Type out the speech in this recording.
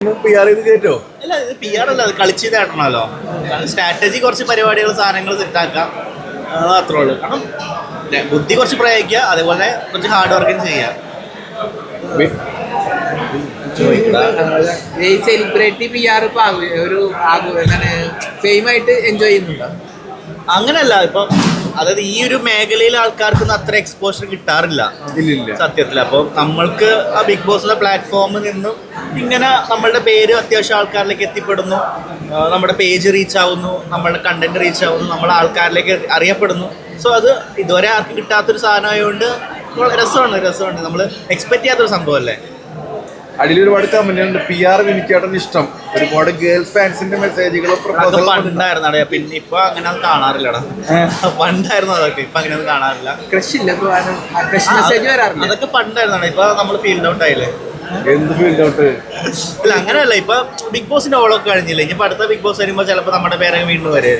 PR ചെയ്ത് കേട്ടോ? അല്ല, ഇത് PR അല്ല, അത് കളിച്ച് നേടണമല്ലോ. സ്ട്രാറ്റജി കുറച്ച് പരിപാടികൾ സാധനങ്ങൾ സെറ്റാക്കാം, അത്രേ ഉള്ളൂ. കാരണം ബുദ്ധി കുറച്ച് പ്രയോഗിക്കുക, അതേപോലെ കുറച്ച് ഹാർഡ് വർക്കിങ് ചെയ്യുക. ഈ സെലിബ്രിറ്റി PR ഇപ്പൊ ഒരു ഫെയിം ആയിട്ട് എൻജോയ് ചെയ്യുന്നുണ്ടോ? അങ്ങനെയല്ല, ഇപ്പം അതായത് ഈ ഒരു മേഖലയിലെ ആൾക്കാർക്കൊന്നും അത്ര എക്സ്പോഷർ കിട്ടാറില്ല സത്യത്തിൽ. അപ്പോൾ നമ്മൾക്ക് ആ ബിഗ് ബോസിന്റെ പ്ലാറ്റ്ഫോമിൽ നിന്നും ഇങ്ങനെ നമ്മളുടെ പേര് അത്യാവശ്യം ആൾക്കാരിലേക്ക് എത്തിപ്പെടുന്നു, നമ്മുടെ പേജ് റീച്ച് ആവുന്നു, നമ്മളുടെ കണ്ടന്റ് റീച്ച് ആവുന്നു, നമ്മളെ ആൾക്കാരിലേക്ക് അറിയപ്പെടുന്നു. സോ അത് ഇതുവരെ ആർക്കും കിട്ടാത്തൊരു സാധനമായതുകൊണ്ട് രസമാണ്. നമ്മൾ എക്സ്പെക്ട് ചെയ്യാത്തൊരു സംഭവമല്ലേ. അടിയിൽ ഒരുപാട് കമന്റ് ഉണ്ട്, PR വിനിക്കേട്ടന് ഇഷ്ടം, ഒരുപാട് ഗേൾസ് ഫാൻസിന്റെ മെസ്സേജുകളും പണ്ടായിരുന്നു. പിന്നെ ഇപ്പൊ അങ്ങനെ അത് കാണാറില്ലടാ. പണ്ടായിരുന്നു അതൊക്കെ, ഇപ്പൊ അങ്ങനെ കാണാറില്ല. അതൊക്കെ പണ്ടായിരുന്നു. ഇപ്പൊ നമ്മൾ ഫീൽഡ് ഔട്ട് ആയില്ലേ. എന്ത് ഫീൽഡ് ഔട്ട്? ഇല്ല, അങ്ങനെയല്ല. ഇപ്പൊ ബിഗ് ബോസിന്റെ ഓളൊക്കെ കഴിഞ്ഞില്ലേ, ഇനിയിപ്പോ അടുത്ത ബിഗ് ബോസ് വരുമ്പോ ചിലപ്പോ നമ്മുടെ പേരൊക്കെ വീണ്ടും വരെ.